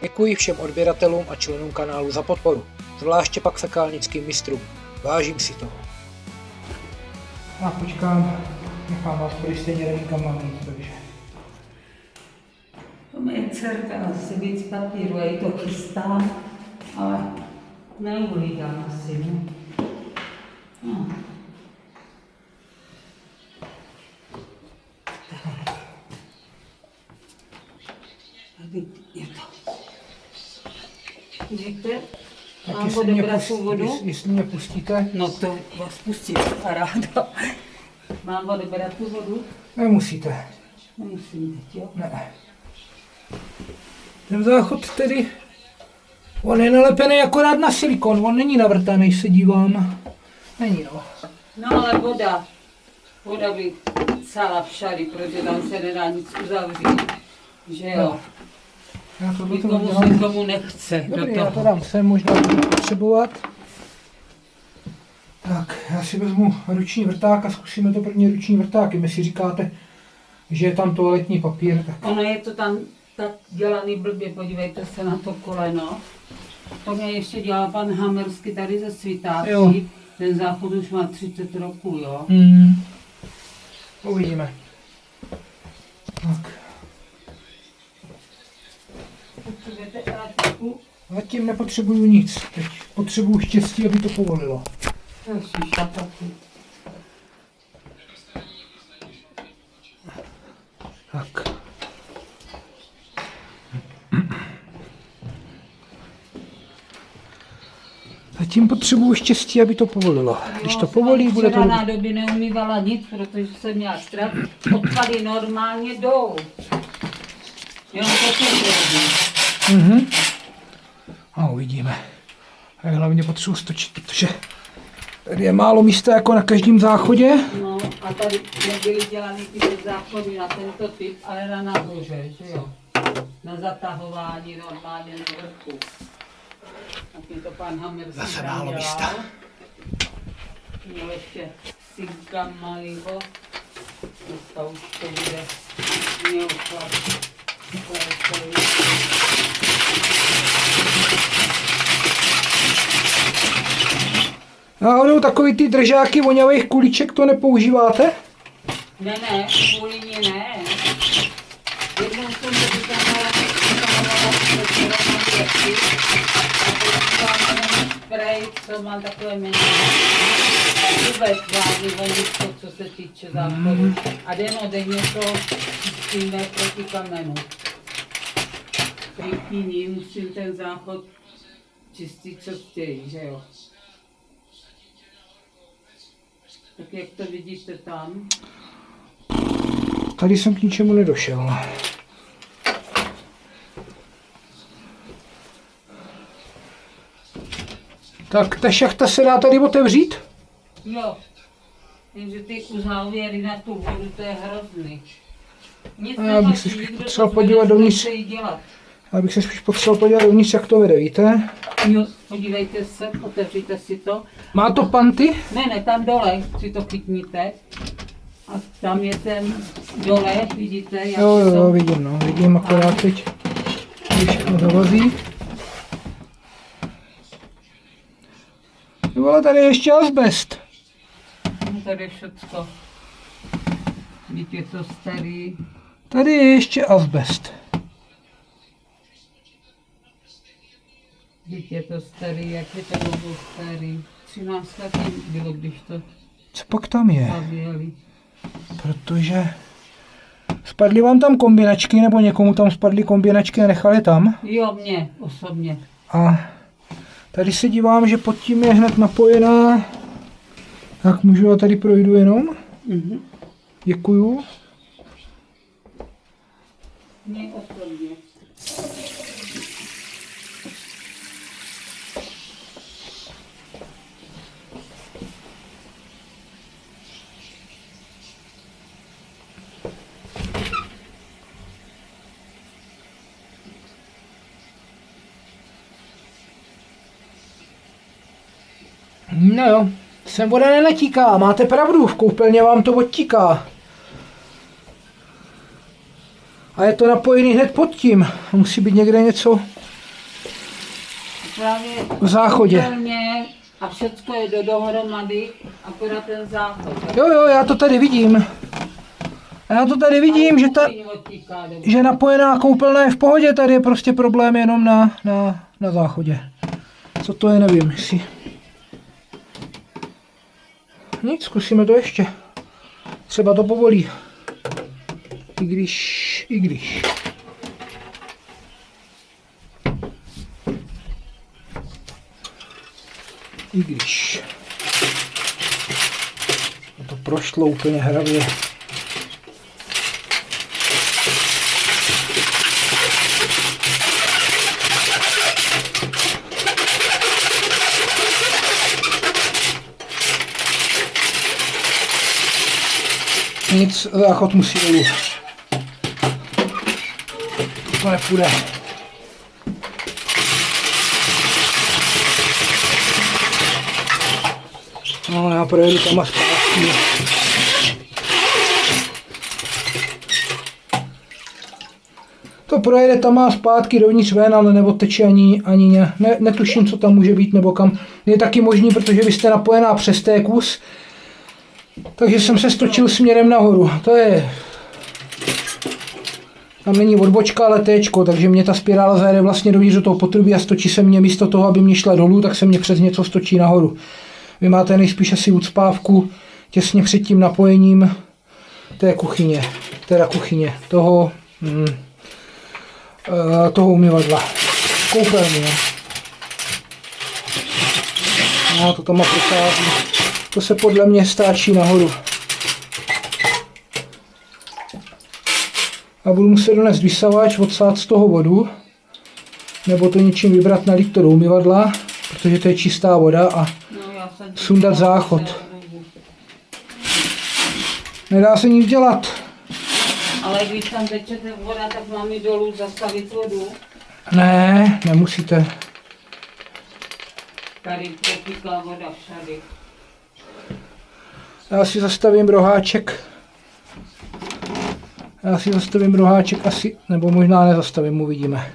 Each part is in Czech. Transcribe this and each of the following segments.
Děkuji všem odběratelům a členům kanálu za podporu, zvláště pak fekálnickým mistrům. Vážím si toho. Já počkám, nechám vás tady stejně nevím, kam mám jít, takže. To moje dcerka asi víc papíru, já jí to chystám, ale neuhlídám asi, no. Tady je to. Vidíte? Mám odebrat tu vodu? Jestli mě pustíte. No to vás pustím, ráda. Mám odebrat tu vodu? Nemusíte. Nemusím teď, jo? Ne. Ten záchod tedy, on je nalepený akorát na silikon, on není navrtaný, se dívám. Není, no. No ale voda by celá všady, protože tam se nedá nic uzavřít, že jo. No. Já to Nikomu nechce. Dobrý, já to dám sem, možná budu potřebovat. Tak, já si vezmu ruční vrták a zkusíme to první ruční vrtákem, jestli říkáte, že je tam toaletní papír. Tak... Ono je to tam tak dělaný blbě, podívejte se na to koleno. To mě ještě dělal pan Hamersky tady ze Svitácí. Ten záchod už má 30 roků, jo. Uvidíme. Tak. Potřebujete elektriku? Zatím nepotřebuju nic. Teď potřebuju štěstí, aby to povolilo. Tak. Zatím potřebuju štěstí, aby to povolilo. Když to povolí, bude to... Já na době neumývala nic, protože jsem měla strach. Odpady normálně jdou. Jenom to se A uvidíme. A hlavně potřebuji stočit, protože tady je málo místa jako na každém záchodě. No a tady nebyly dělaný ty záchody na tento typ, ale na nahoře, že jo. Na zatahování normálně na vrchu. Taky to pan Hamersky Zase tam málo dělal. místa. Měl ještě synka malýho. Dneska už to bude měl chlap. Náhodou takový ty držáky voňavých kuliček to nepoužíváte? Ne, kvůli ní ne. Jednou jsem to vytáhla, spray, co mám takové menší. Vůbec žádný voničko, co se týče záchodu. A denně to čistíme proti kamenu. Prý musím ten záchod čistit, co chtějí, že jo. Tak jak to vidíte tam? Tady jsem k ničemu nedošel. Tak ta šachta se dá tady otevřít? Jo. Jenže ty uzávěry na tu vodu, to je hrozný. Nic Já bych se spíš potřeboval podívat dovnitř. Já bych se spíš potřeboval podívat dovnitř, jak to vede, víte? Jo, podívejte se, otevřete si to. Má to panty? Ne, tam dole si to chytníte. A tam je ten dole, vidíte, jak Jo, vidím akorát teď, když všechno zavazí. Ale tady je ještě azbest. No, tady je všecko. Vidíte, je to starý. Tady je ještě azbest. Vidíte, je to starý, jak je to bylo starý. 13 let bylo, když to Co pak tam je? zavěli. Protože spadly vám tam kombinačky, nebo někomu tam spadly kombinačky a nechali tam. Jo, mně osobně. A tady se dívám, že pod tím je hned napojená. Tak můžu, já tady projdu jenom. Děkuju. Mně osobně. No jo, sem voda nenatíká, máte pravdu, v koupelně vám to odtíká. A je to napojený hned pod tím, musí být někde něco právě v záchodě. úplně a všecko je dohromady, akorát ten záchod. Jo, já to tady vidím. Já to tady vidím, že napojená koupelna je v pohodě, tady je prostě problém jenom na záchodě. Co to je, nevím, jestli... Nic, zkusíme to ještě. Třeba to povolí. I když... To prošlo úplně hravě. Nic, záchod musí dolů. To nepůjde. No, já projedu tam a zpátky. To projede tam a zpátky dovnitř ven, ale neodteče ani netuším, co tam může být nebo kam. Je taky možný, protože vy jste napojená přes té kus, takže jsem se stočil směrem nahoru. To je... Tam není odbočka, ale téčko, takže mě ta spirála zajede vlastně dovnitř do toho potrubí a stočí se mě místo toho, aby mě šla dolů, tak se mě přes něco stočí nahoru. Vy máte nejspíš asi ucpávku těsně před tím napojením té kuchyně, toho umyvadla, koupelny. No, to tam má prochází. To se podle mě stáčí nahoru. A budu muset donést vysavač, odsát z toho vodu, nebo to něčím vybrat, nalít to do umyvadla, protože to je čistá voda a sundat záchod. Nedá se nic dělat. Ale když tam tečete voda, tak mám jít dolů zastavit vodu. Ne, nemusíte. Tady protíká voda všady. Já si zastavím roháček asi, nebo možná nezastavím, uvidíme.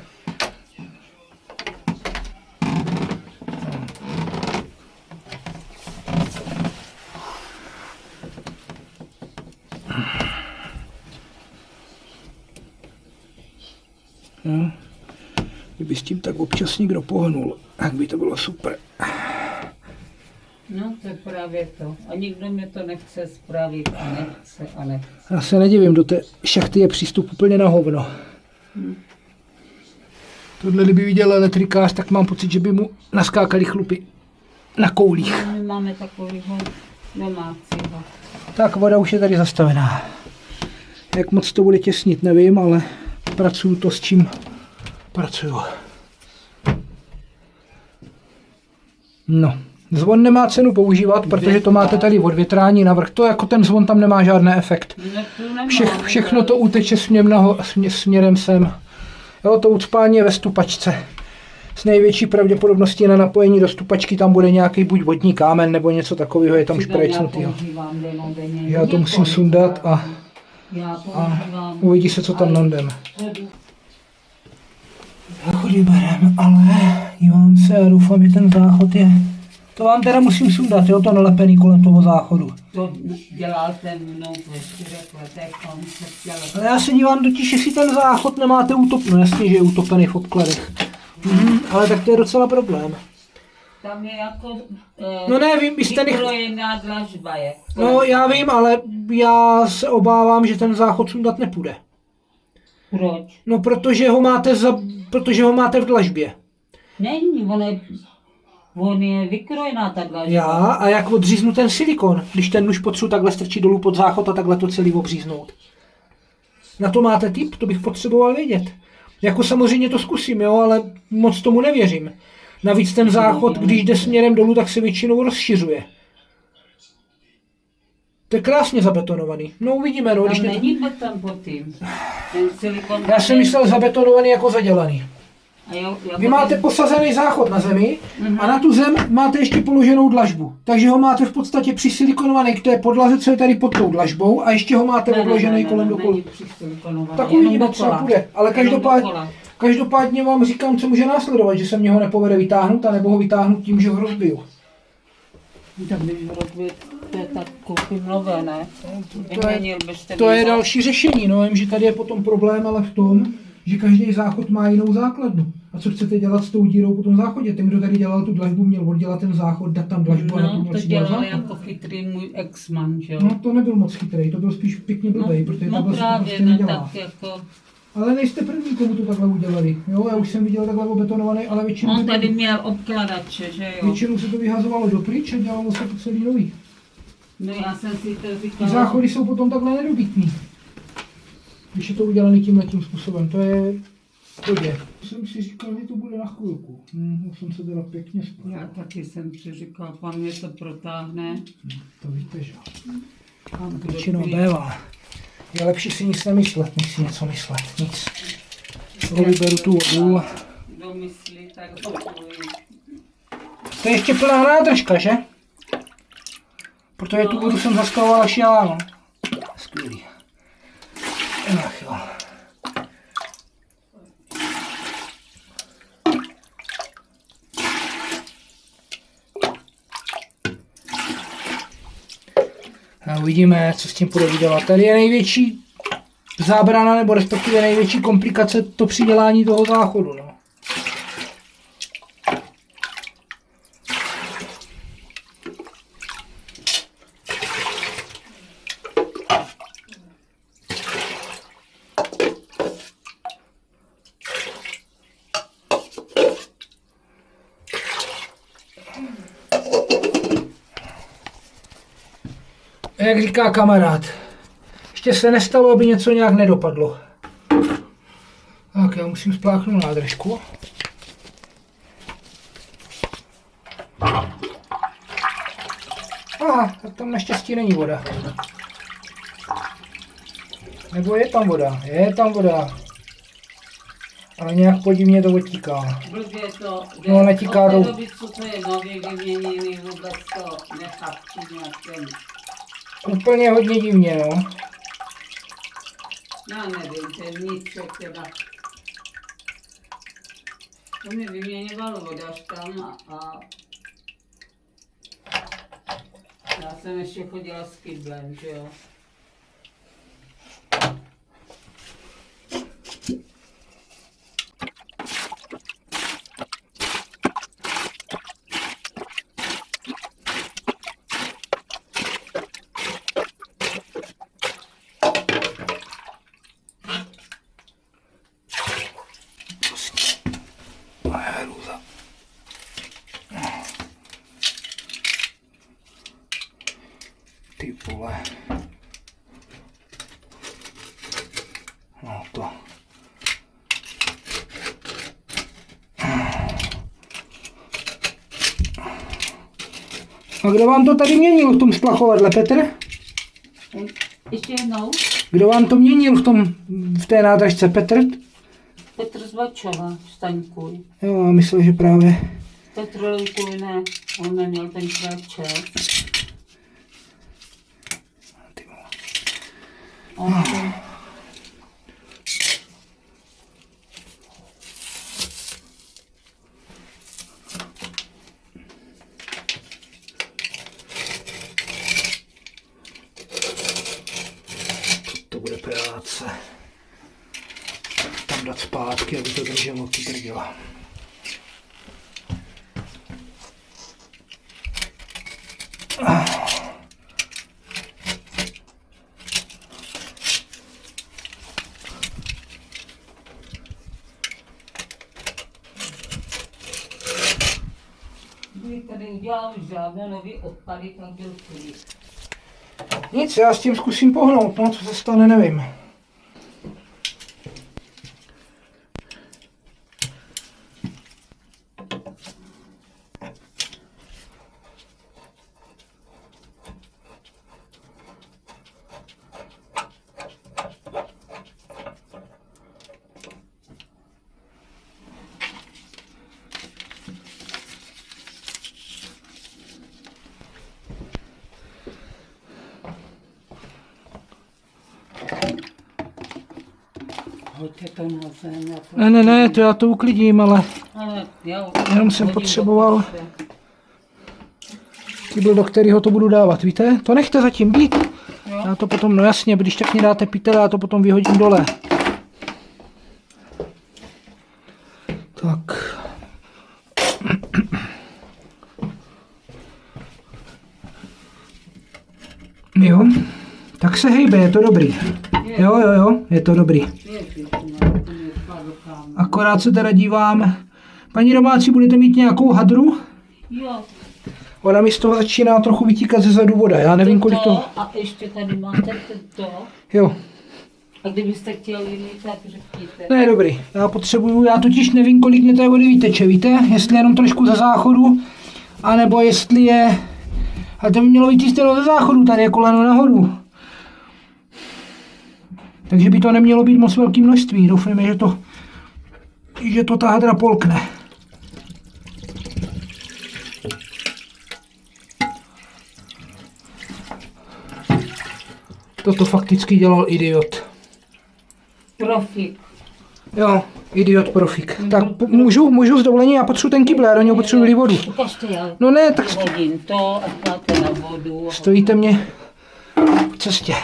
No. Kdyby s tím tak občas někdo pohnul, tak by to bylo super. No, to je právě to. A nikdo mě to nechce spravit a nechce. Já se nedivím, do té šachty je přístup úplně na hovno. Tohle, kdyby viděl elektrikář, tak mám pocit, že by mu naskákaly chlupy na koulích. No, my máme takovýho domácího. Tak, voda už je tady zastavená. Jak moc to bude těsnit, nevím, ale pracuju to, s čím pracuju. No, zvon nemá cenu používat, protože to máte tady odvětrání navrch. To jako ten zvon tam nemá žádný efekt. Všechno to uteče směrem sem. Jo, to ucpání je ve stupačce. S největší pravděpodobností na napojení do stupačky tam bude nějaký buď vodní kámen nebo něco takového, je tam šprejcnutýho. Já to musím sundat a uvidí se, co tam nandem. Záchody berem, ale dívám se a doufám, že ten záchod je... To vám teda musím sundat, jo, to nalepený kolem toho záchodu. To dělal ten mnou ve 4 letech, on se chtěl... Ale já se dívám totiž, jestli ten záchod nemáte utopený. No jasně, že je utopený v obkladech. Ale tak to je docela problém. Tam je jako... No ne, vím, byste vykrojená dlažba je. No já vím, ale já se obávám, že ten záchod sundat nepůjde. Proč? No protože ho máte v dlažbě. Není, on je vykrojená ta dlažba. Já, a jak odříznu ten silikon, když ten nůž potřebuji takhle strčit dolů pod záchod a takhle to celý obříznout. Na to máte tip, to bych potřeboval vědět. Jako samozřejmě to zkusím, jo, ale moc tomu nevěřím. Navíc ten záchod, když jde směrem dolů, tak se většinou rozšiřuje. To je krásně zabetonovaný. No uvidíme, no. Tam není beton pod tím. Ten silikon... Já jsem myslel zabetonovaný jako zadělaný. Jako vy máte posazený záchod na zemi a na tu zem máte ještě položenou dlažbu. Takže ho máte v podstatě přisilikonovaný k té podlaze, co je tady pod tou dlažbou a ještě ho máte odložený kolem dokola. Tak uvidíme, co půjde. Ale Každopádně vám říkám, co může následovat, že se mě ho nepovede vytáhnout, anebo ho vytáhnout tím, že ho rozbiju. Tak když rozbít, tak koupím nové, ne? Vyměnil byste To je mě další řešení, no, jenže tady je potom problém ale v tom, že každý záchod má jinou základnu. A co chcete dělat s tou dírou po tom záchodě? Ten, kdo tady dělal tu dlažbu, měl oddělat ten záchod, dát tam dlažbu a na tom No, měl to přidělat dělal záchod. jako chytrý můj ex-man, že jo? No to nebyl moc chytrý, to byl spíš pěkně blbej, protože takhle se to právě, prostě no, nedělá. tak jako... Ale nejste první, komu to takhle udělali. Jo, já už jsem viděl takhle obetonovaný, ale On tady měl obkladače, že jo? většinou se to vyhazovalo do pryč a dělalo se to celý nový. No já jsem si to Ty říkala... záchody jsou potom takhle nedobytný. Když je to udělané tímhletím způsobem, to je hodně. Jsem si říkal, že to bude na chvilku. Jsem se teda pěkně spal. Já taky jsem si říkal, pan mě to protáhne. To víte, že Pan kdo většinou by- bývá. Je lepší si nic nemyslet, než si něco myslet. Nic. Vyberu tu vodu. Kdo myslí, tak dokuji. To je ještě plná nádržka, že? Protože tu vodu jsem zaskaloval až já, no. Skvělý. Ach jo. A uvidíme, co s tím půjde dělat. Tady je největší zábrana, nebo respektive největší komplikace to přidělání toho záchodu, no. Jak říká kamarád, ještě se nestalo, aby něco nějak nedopadlo. Tak, já musím spláchnout nádržku. Aha, tak tam naštěstí není voda. Nebo je tam voda? Je tam voda. Ale nějak podivně to odtíká. Blbě to, No, netíká od té do- doby, co to je nově vyměněný, vůbec to nechápu nějakém. Úplně hodně divně, no. Já nevím, to je vnitřek teda. To mi vyměňoval vodař tam a já jsem ještě chodila s kydlem, že jo. Ty vole. No to. A kdo vám to tady měnil v tom splachovadle, Petr? Ještě jednou, Kdo vám to měnil v té nádržce, Petr? Petr z Bačova, Staňkuj. Jo, a myslel, že právě. Petr Lejkuj ne, on neměl tenkrát čas. Ty vole. On to... To bude práce. Tam dát zpátky, aby to drželo ty drděla. Kdyby tady udělal žádné nový odpady, tak byl klid. Nic, já s tím zkusím pohnout, no, co se stane, nevím. Hoďte to na zem. Já to Ne, to já to uklidím, ale Ale já jenom jsem potřeboval. Kýbl, do kterého to budu dávat, víte? To nechte zatím být. Jo. Já to potom, no jasně, když tak mě dáte pytel, já to potom vyhodím dole. Tak. Jo, tak se hejbe, je to dobrý. Jo, je to dobrý. Akorát se teda dívám. Paní domácí, budete mít nějakou hadru? Jo. Ona mi z toho začíná trochu vytíkat ze zadu voda, já nevím, kolik to... A ještě tady máte to. Jo. A kdybyste chtěli jiný, tak řekněte. Ne, dobrý. Já totiž nevím, kolik mě té vody vyteče, víte? Jestli jenom trošku ze záchodu, anebo jestli je... Ale to by mělo být jistě ze záchodu, tady je koleno nahoru. Takže by to nemělo být moc velké množství. Doufujeme, že to ta hadra polkne. Toto fakticky dělal idiot. Profik. Jo, idiot profik. Tak můžu s dovolením, já potřebuji ten kýbl, já do něho potřebuji vodu. Ukažte, já No ne, tak hodím to a dáte na vodu. stojíte mě v cestě.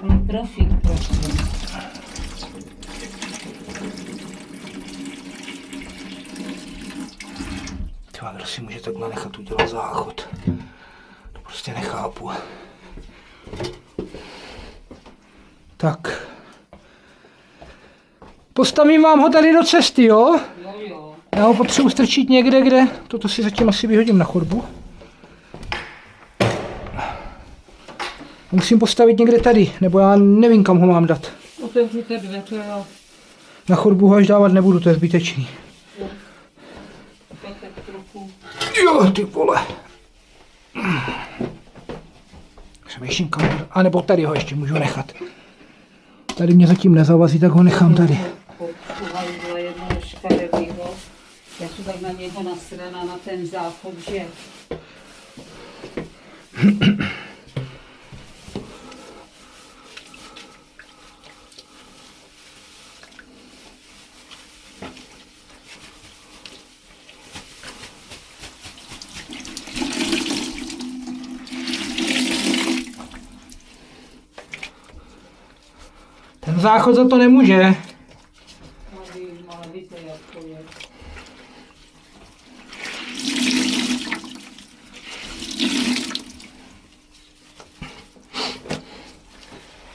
Byl profik prostě. Tyva, kdo si může takhle nechat udělat záchod? To prostě nechápu. Tak. Postavím vám ho tady do cesty, jo? Jo. Já ho potřebuji strčit někde, kde... Toto si zatím asi vyhodím na chodbu. Musím postavit někde tady, nebo já nevím, kam ho mám dát. Otevřete dveře, jo. Na chodbu ho až dávat nebudu, to je zbytečný. Tak trochu. Jo, ty vole. Přemýšlím kam, a nebo tady ho ještě můžu nechat. Tady mě zatím nezavazí, tak ho nechám tady. Byla jednoho škaredýho. Já jsem tak na něho nasraná na ten záchod, že... Ten záchod za to nemůže. Ale víte, jak to je.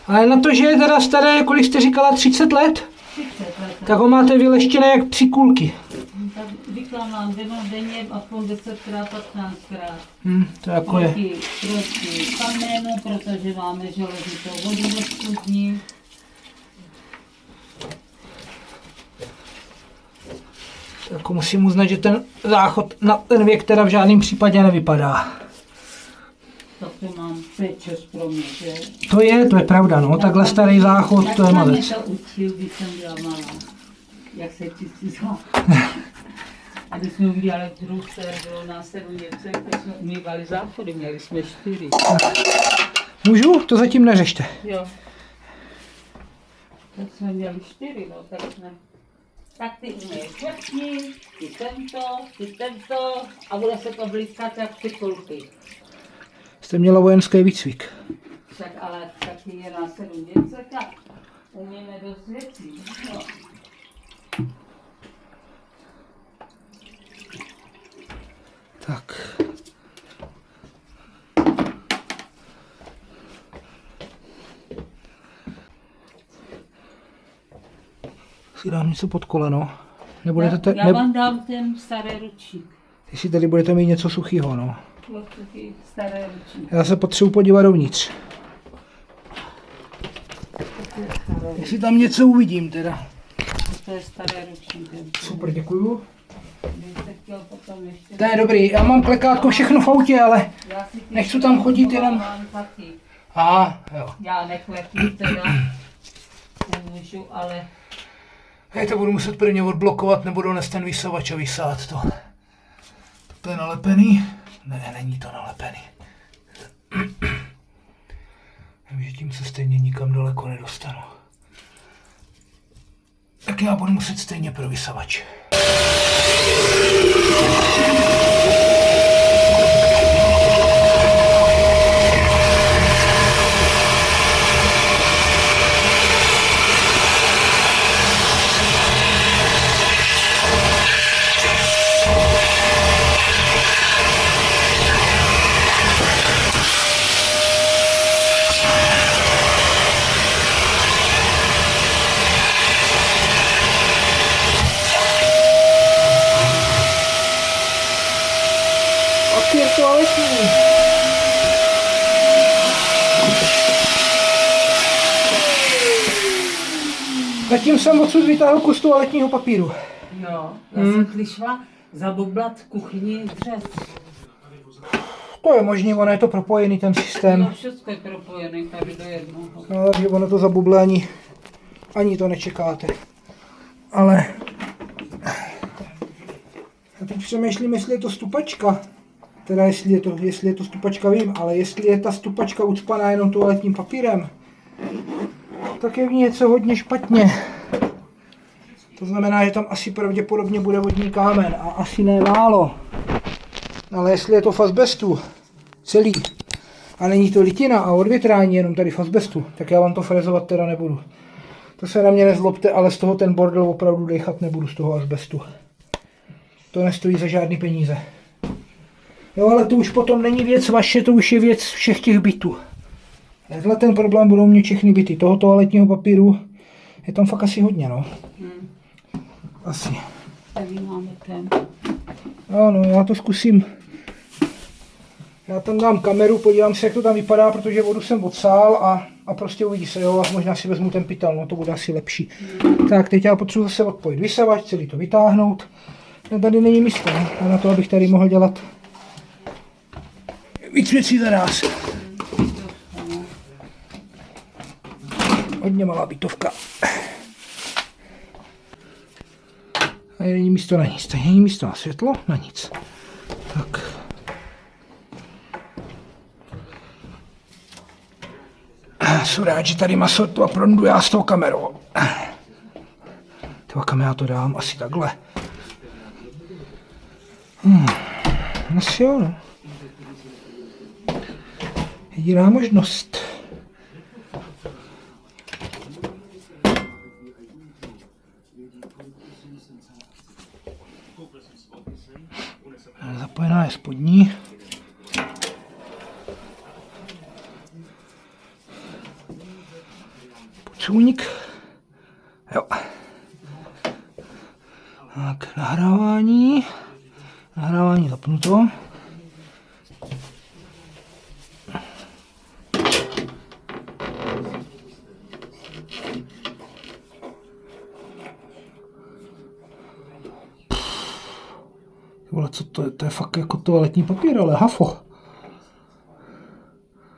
Ale na to, že je teda staré, kolik jste říkala, 30 let, 30 let. tak ho máte vyleštěné jak 3 kulky. Tak říkám vám, denně aspoň 10krát, 15krát. To jako je. Proti kamenu, protože máme železitou vodu ve studni. Jako musím uznat, že ten záchod na ten věk teda v žádném případě nevypadá. Tak to mám pečes pro mě, že? To je pravda, no, takhle starý záchod, to je malec. malec. Jak to učil, když jsem byla malá, jak se čistí záchod. A když jsme udělali družster, bylo nás 7 děcek, tak jsme umývali záchody, měli jsme 4. Můžu? To zatím neřešte. Jo. Tak jsme měli 4, no, tak jsme... Tak ty umyješ vrchní, ty tento a bude se to blízkat jak 3 kulky. Jste měla vojenský výcvik. Tak ale taky je nás 7 děcek a umíme dost věcí. No. Tak. Si dám něco pod koleno. Nebudete Já vám dám ten starý ručník. Jestli tady budete mít něco suchého, no. Taky staré ručník. Já se potřebuji podívat dovnitř. Jestli tam něco uvidím teda. To je staré ručník. Super, děkuju. Kdybyste chtěl potom ještě... To je dobrý, já mám plekátko všechno v autě, ale nechci tam chodit jenom... Jo. Já neklepím teda, nemůžu, ale... Já to budu muset prvně odblokovat, nebo dones ten vysavač a vysát to. To je nalepený? Ne, není to nalepený. že tím se stejně nikam daleko nedostanu. Tak já budu muset stejně pro vysavač. Papír toaletní. Zatím jsem odsud vytáhl kus toaletního papíru. Jo, já jsem slyšela zabublat v kuchyni dřez. To je možný, ono je to propojený ten systém. No, všechno je propojené tady do jednoho. No, takže ono to zabuble ani to nečekáte. Ale já teď přemýšlím, jestli je to stupačka. Teda jestli je to stupačka, vím, ale jestli je ta stupačka ucpaná jenom toaletním papírem, tak je v ní něco hodně špatně. To znamená, že tam asi pravděpodobně bude vodní kámen a asi ne málo. Ale jestli je to v azbestu celý a není to litina a odvětrání jenom tady v azbestu, tak já vám to frezovat teda nebudu. To se na mě nezlobte, ale z toho ten bordel opravdu dechat nebudu z toho azbestu. To nestojí za žádný peníze. Jo, ale to už potom není věc vaše, to už je věc všech těch bytů. Tenhle ten problém budou mít všechny byty. Toho toaletního papíru je tam fakt asi hodně, no. Asi. Tady máme ten. No, já to zkusím. Já tam dám kameru, podívám se, jak to tam vypadá, protože vodu jsem odsál a prostě uvidí se, jo, a možná si vezmu ten pytel, no to bude asi lepší. Tak, teď já potřebuji zase odpojit vysavač, celý to vytáhnout. No, tady není místo, no, na to, abych tady mohl dělat víc věcí za nás. Hodně malá bytovka. A není místo na nic, tady není místo na světlo, na nic. Tak. Jsem rád, že tady má světlo a prondu já s tou kamerou. Tyva, kam já to dám? Asi takhle. Asi jo, no. Jediná možnost. Zapojená je spodní. Počůnik. Jo. Tak, nahrávání. Nahrávání zapnuto. Vole, co to je? To je fakt jako toaletní papír, ale hafo.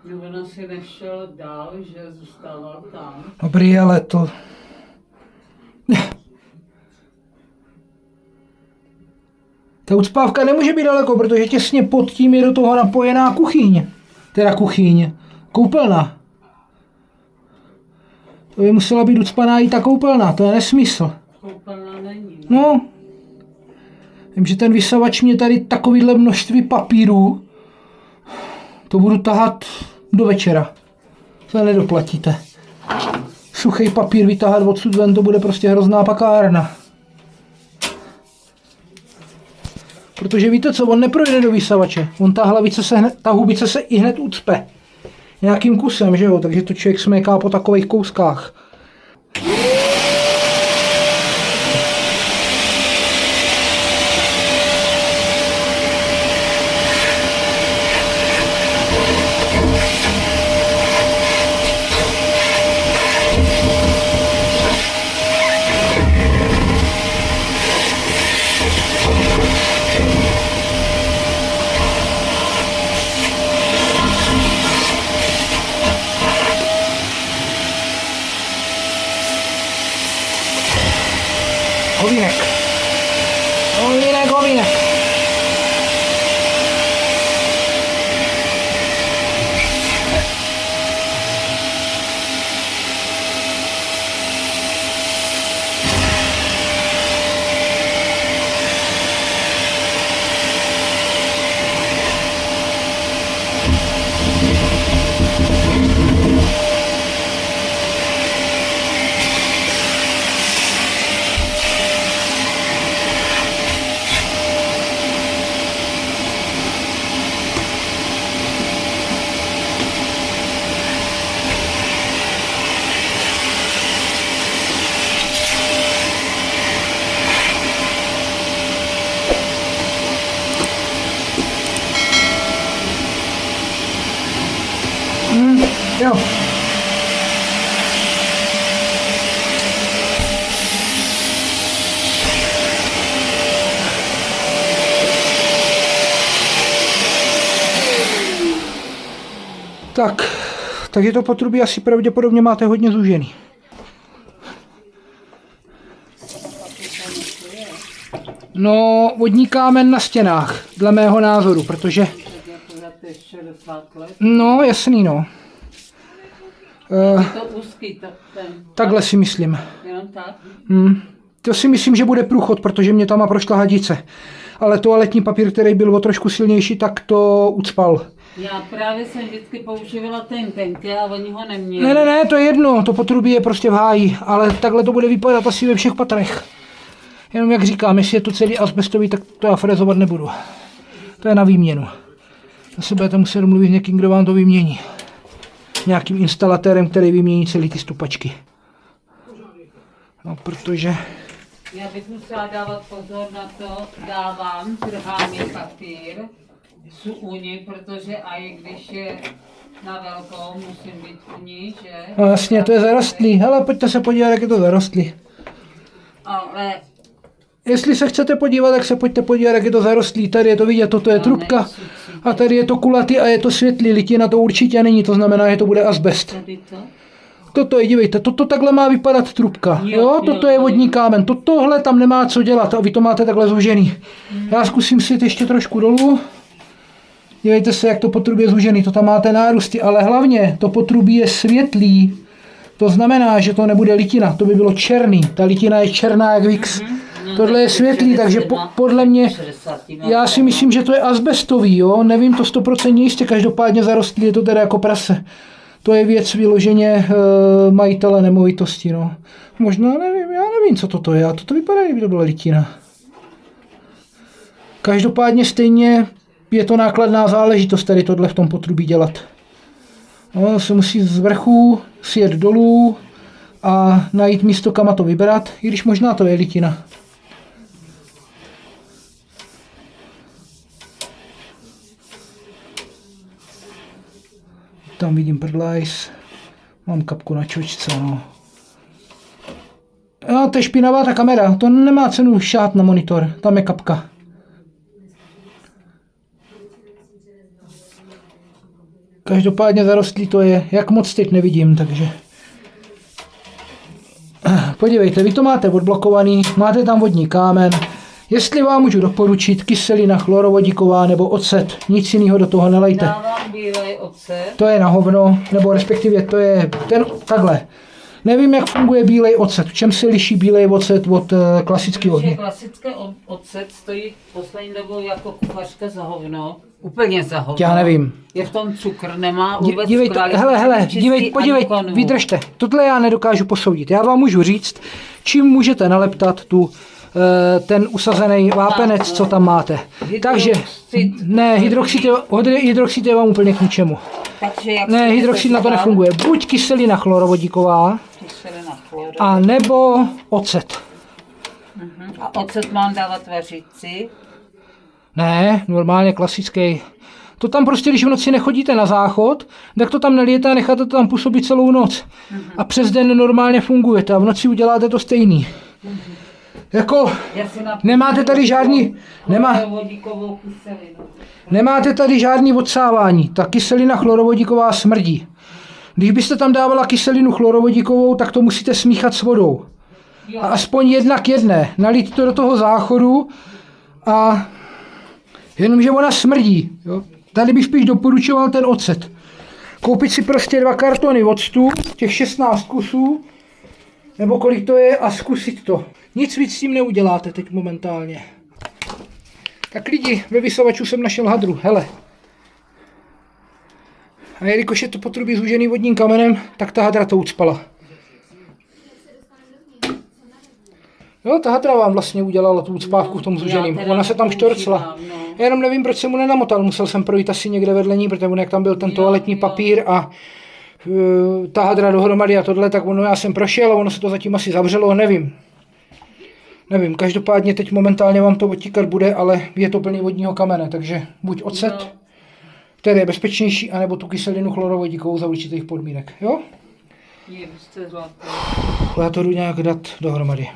No, ona si nešel dál, že zůstával tam. Dobrý, ale to... Ta ucpávka nemůže být daleko, protože těsně pod tím je do toho napojená kuchyň. Teda kuchyň. Koupelna. To by musela být ucpaná i ta koupelna, to je nesmysl. Koupelna není. No. Vím, že ten vysavač mě tady takovýhle množství papíru, to budu tahat do večera. To nedoplatíte. Suchý papír vytahat odsud ven, to bude prostě hrozná pakárna. Protože víte co, on neprojde do vysavače. On ta hubice se i hned ucpe. Nějakým kusem, že jo, takže to člověk sméká po takových kouskách. Hovínek. Hovínek, hovínek. Jo. Tak, takže to potrubí asi pravděpodobně máte hodně zúžený. No, vodní kámen na stěnách, dle mého názoru, protože... No, jasný, no. Je to úzký, Takhle si myslím. jenom tak. To si myslím, že bude průchod, protože mě tam prošla hadice. Ale toaletní papír, který byl o trošku silnější, tak to ucpal. Já právě jsem vždycky používala ten tenký a oni ho neměli. Ne, to je jedno, to potrubí je prostě v háji, ale takhle to bude vypadat asi ve všech patrech. Jenom jak říkám, jestli je to celý asbestový, tak to já frezovat nebudu. To je na výměnu. Zase budete muset domluvit s někým, kdo vám to vymění. Nějakým instalatérem, který vymění celý ty stupačky. No, protože... Já bych musela dávat pozor na to, dávám trháný papír z uni, protože i když je na velkou, musím být u ní, že? No jasně, to je zarostlý. Hele, pojďte se podívat, jak je to zarostlý. Ale... Jestli se chcete podívat, tak se pojďte podívat, jak je to zarostlý. Tady je to vidět, toto je trubka. A tady je to kulatý a je to světlý. Litina to určitě není, to znamená, že to bude asbest. Tady to? Toto je, dívejte, toto takhle má vypadat trubka. Jo, toto je vodní kámen. Tohle tam nemá co dělat a vy to máte takhle zúžený. Já zkusím si ještě trošku dolů. Dívejte se, jak to potrubí je zúžený. To tam máte nárůsty, ale hlavně to potrubí je světlý. To znamená, že to nebude litina, to by bylo černý. Ta litina je černá jak Vix. Tohle je světlý, takže podle mě, já si myslím, že to je asbestový, jo. Nevím to 100% jistě, každopádně zarostlý je to teda jako prase. To je věc vyloženě majitele nemovitosti, no. Možná nevím, já nevím, co toto je, a toto vypadá, kdyby to byla litina. Každopádně stejně je to nákladná záležitost tady tohle v tom potrubí dělat. No, se musí z vrchu sjet dolů a najít místo, kam to vybrat, i když možná to je litina. Tam vidím prdlajs, mám kapku na čočce, no. Jo, to je špinavá ta kamera, to nemá cenu šát na monitor, tam je kapka. Každopádně zarostlý to je, jak moc teď nevidím, takže... Podívejte, vy to máte odblokovaný, máte tam vodní kámen. Jestli vám můžu doporučit, kyselina chlorovodíková nebo ocet, nic jiného do toho nelejte. Dávám bílej ocet. To je na hovno, nebo respektive to je ten, takhle. Nevím, jak funguje bílej ocet, v čem se liší bílej ocet od klasického ohně. Klasické ocet stojí poslední dobou jako kuchařka za hovno. Úplně za hovno. Já nevím. Je v tom cukr, nemá vůbec Dívejte, hele, podívejte, vydržte. Tohle já nedokážu posoudit. Já vám můžu říct, čím můžete naleptat ten usazený vápenec, co tam máte. Takže, ne, hydroxid je vám úplně k ničemu. Ne, hydroxid na to nefunguje. Buď kyselina chlorovodíková, a nebo ocet. A ocet mám dávat vařici? Ne, normálně klasický. To tam prostě, když v noci nechodíte na záchod, tak to tam nelijete a necháte to tam působit celou noc. A přes den normálně fungujete a v noci uděláte to stejný. Jako, nemáte tady žádný, nemáte tady žádný odsávání. Ta kyselina chlorovodíková smrdí. Když byste tam dávala kyselinu chlorovodíkovou, tak to musíte smíchat s vodou. A aspoň jedna k jedné. Nalít to do toho záchodu a jenomže ona smrdí. Jo? Tady bych spíš doporučoval ten ocet. Koupit si prostě 2 kartony octu, těch 16 kusů, nebo kolik to je, a zkusit to. Nic víc s tím neuděláte teď momentálně. Tak lidi, ve vysavaču jsem našel hadru, hele. A jelikož je to potrubí zúžený vodním kamenem, tak ta hadra to ucpala. Jo, ta hadra vám vlastně udělala tu ucpávku v tom zúženým. Ona se tam štorcla. Já jenom nevím, proč jsem mu nenamotal. Musel jsem projít asi někde vedle ní, protože jak tam byl ten toaletní papír a ta hadra dohromady a tohle, tak ono já jsem prošel a ono se to zatím asi zavřelo, nevím. Nevím, každopádně teď momentálně vám to odtíkat bude, ale je to plný vodního kamene, takže buď ocet, které je bezpečnější, anebo tu kyselinu chlorovodíkovou za určitých podmínek. Jo? Je, jste zlatý. Já to jdu nějak dát dohromady.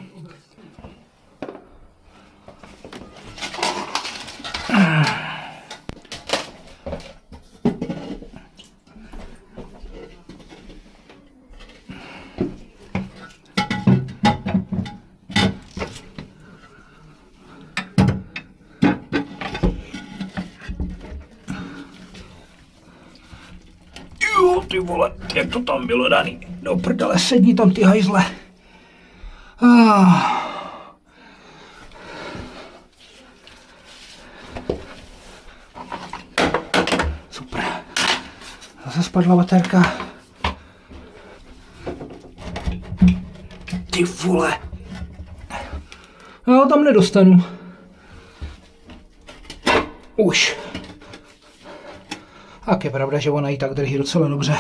Jo, ty vole, jak to tam bylo daný. Do prdele, sedni tam ty hajzle. Super. Zase spadla baterka. Ty vole. Já tam nedostanu. Už. Tak je pravda, že ona i tak drží docela dobře.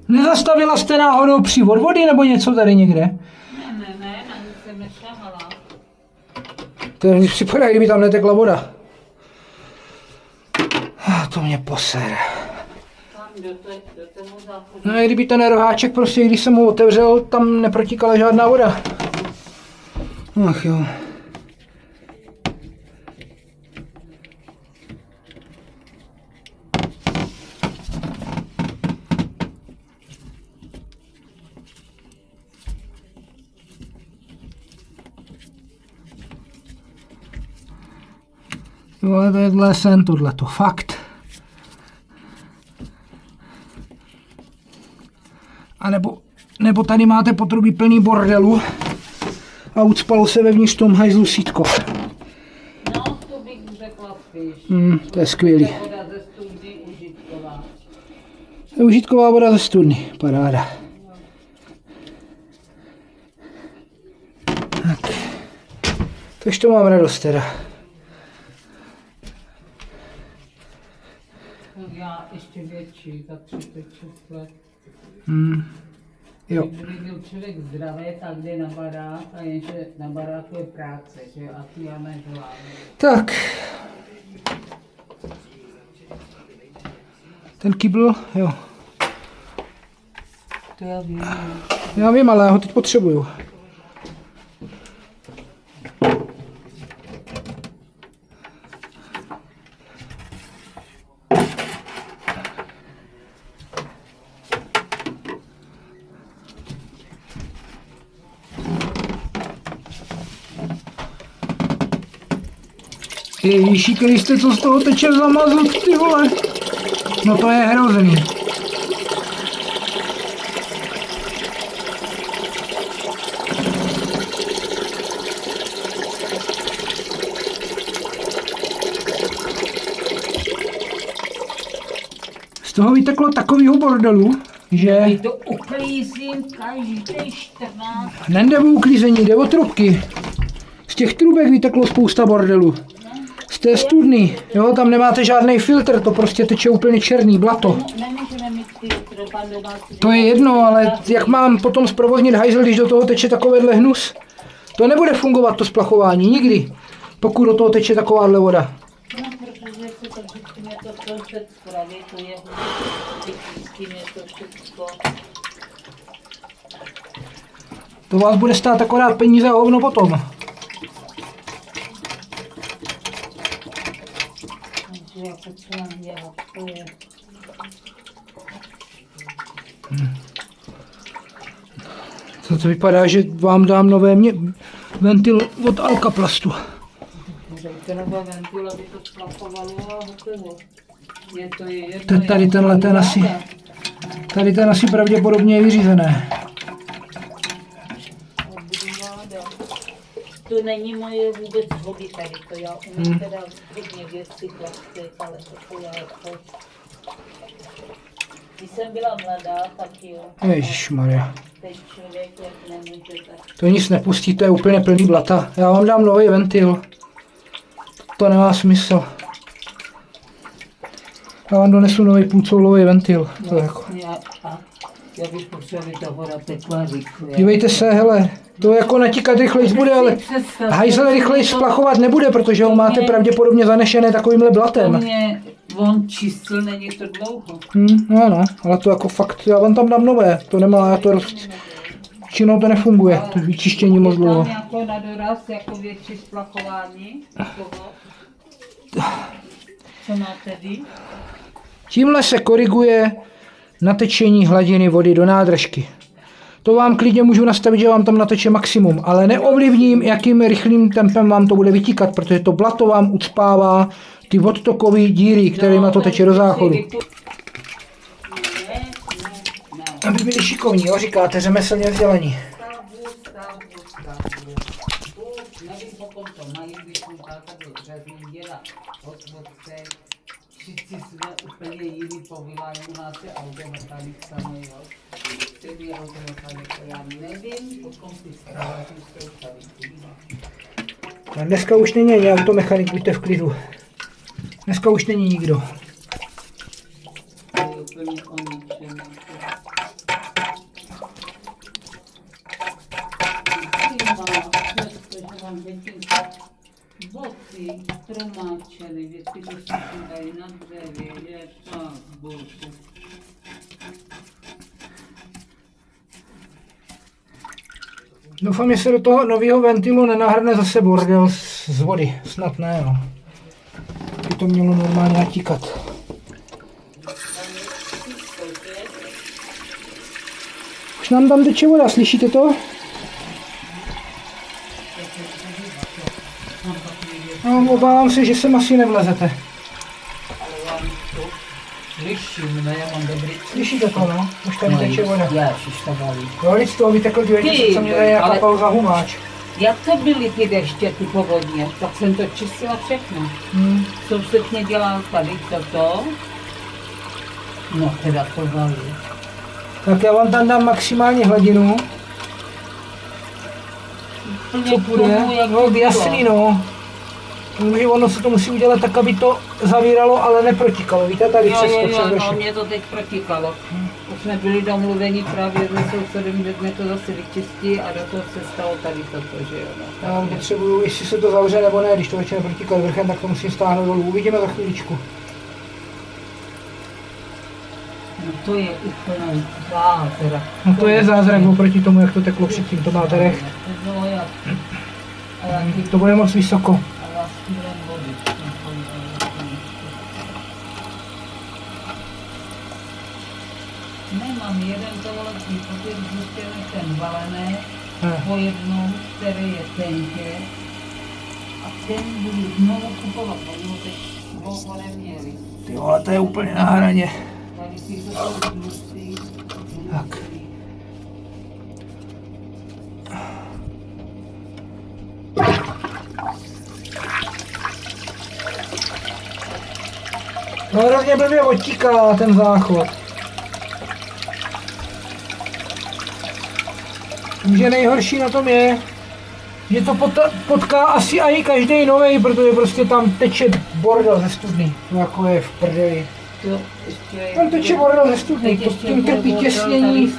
Nezastavila jste náhodou přívod vody nebo něco tady někde? Ne, na nic jsem nešahala. To mi připadá, kdyby tam netekla voda. To mě posere. Tam do toho záchodu. No a kdyby ten roháček prostě, když jsem mu otevřel, tam neprotíkala žádná voda. Ach jo. Jo, ale tohle je sen, tohleto, fakt. A nebo tady máte potrubí plný bordelu a ucpalo se vevnitř tom hajzlu sítko. No, to bych řekla spíš. To je skvělý. Voda ze studny užitková. To je užitková voda ze studny, paráda. Tak. Tož to mám radost teda. Já ještě větší, za 36 let. Jo. Kdyby byl člověk zdravý, tak jde na barák, a jenže na baráku je práce, že? A ty já nedělám. Tak. Ten kýbl, jo. To já vím. Já vím, ale já ho teď potřebuju. Ježíši Kriste, co z toho teče za mazut, ty vole. No to je hrozný. Z toho vyteklo takovýho bordelu, že... Ty to uklízím každý 14. Nejde o uklízení, jde o trubky. Z těch trubek vyteklo spousta bordelu. Z té studny, jo, tam nemáte žádný filtr, to prostě teče úplně černý blato. Nemůžeme mít filtr, pan domácí. To je jedno, ale jak mám potom zprovoznit hajzl, když do toho teče takovýhle hnus? To nebude fungovat, to splachování, nikdy, pokud do toho teče takováhle voda. No, protože se to vždycky mě to koncept zpraví, to je vždycky mě to všechno. To vás bude stát akorát peníze a hovno potom. co mám dělat, to je. To vypadá, že vám dám nové ventil od Alkaplastu. Dejte nové ventil, aby to splachovalo a hotovo. Tady tenhle ten asi. Tady ten asi pravděpodobně je vyřízené. To není moje vůbec hobby tady, to já umím teda hodně věcí plastik, ale to já jako... Když jsem byla mladá, tak jo. Ježišmarja. Teď člověk jak nemůže, tak... To nic nepustí, to je úplně plný blata. Já vám dám nový ventil. To nemá smysl. Já vám donesu nový půlcoulový ventil. To je jako... Já bych potřeboval, ta voda tekla rychle. Dívejte se, hele, to jako natíkat rychlejc bude, ale hajzel rychlejc splachovat nebude, protože ho máte pravděpodobně zanešené takovýmhle blatem. On čistil, není to dlouho. No, ale to jako fakt, já vám tam dám nové, to nemá, já to činou to nefunguje, to vyčištění moc dlouho. Tam jako na doraz, jako větší splachování, co máte vy? Tímhle se koriguje natečení hladiny vody do nádržky. To vám klidně můžu nastavit, že vám tam nateče maximum, ale neovlivním, jakým rychlým tempem vám to bude vytíkat, protože to blato vám ucpává ty odtokové díry, kterými to teče do záchodu. Aby byli šikovní, jo, říkáte, řemeslně vzdělaní. Všichni jsme úplně jiný povolání, u nás je automechanik samý, jo. Který je automechanik, já nevím, potom ty stávají jsou tady. Dneska už není ani automechanik, buďte v klidu. Dneska už není nikdo. To je úplně o ničem. Boty, promáčely, věci, to se dají na dřevě, je tak, bože. Doufám, že se do toho nového ventilu nenahrne zase bordel z vody. Snad ne, jo. By to mělo normálně natíkat. Už nám tam teče voda, slyšíte to? No, obávám se, že sem asi nevlezete. Ale já to slyším, ne, já mám dobrý... Slyšíte to, no? Už tady teče voda. Ježiš, to baví. Jo, lid z toho vytekl, dívejte se, co mě tady nějaká pauza humáč. Jak to byly ty deště, ty povodně? Tak jsem to čistila všechno. Soused mě dělal tady toto. No teda to baví. Tak já vám tam dám maximální hladinu. Co půjde? No, jasný, no. Ono se to musí udělat tak, aby to zavíralo, ale neprotíkalo. Víte, tady přes to no, mě to teď protíkalo. Už jsme byli domluveni právě se sousedem, že jsme to zase vyčistí a do toho se stalo tady toto, že jo. No. Já potřebuju, jestli se to zavře nebo ne, když to začne protíkat vrchem, tak to musím stáhnout dolů. Uvidíme za chvíličku. No to je úplně zázrak. No to je zázrak oproti tomu, jak to teklo předtím, to máte rech. To bude moc vysoko. Nemám jeden toaletní papír, zůstěný ten balené, po jednou, který je tenké. A ten budu znovu kupovat, oni ho teď dlouho neměli. Jo, ale to je úplně na hraně. Tady ty jsou tlustý. Tak. No hrozně blbě odtíká ten záchod. Že nejhorší na tom je, že to potká asi ani každý novej, protože prostě tam teče bordel ze studny. To jako je v prdeli. Tam teče bordel ze studny, tím trpí těsnění.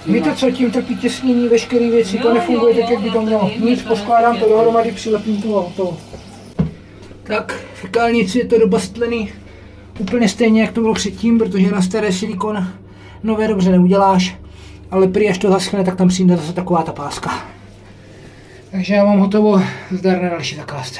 Víte co, tím trpí těsnění, veškeré věci, to nefunguje tak, jak by to mělo. Nic, poskládám to dohromady, přilepím to auto. Tak, fekálnici je to dobastlený úplně stejně, jak to bylo předtím, protože na staré silikon nové dobře neuděláš. Ale prý až to zaschne, tak tam přijde zase taková ta páska. Takže já mám hotovo, zdar na další zakázce.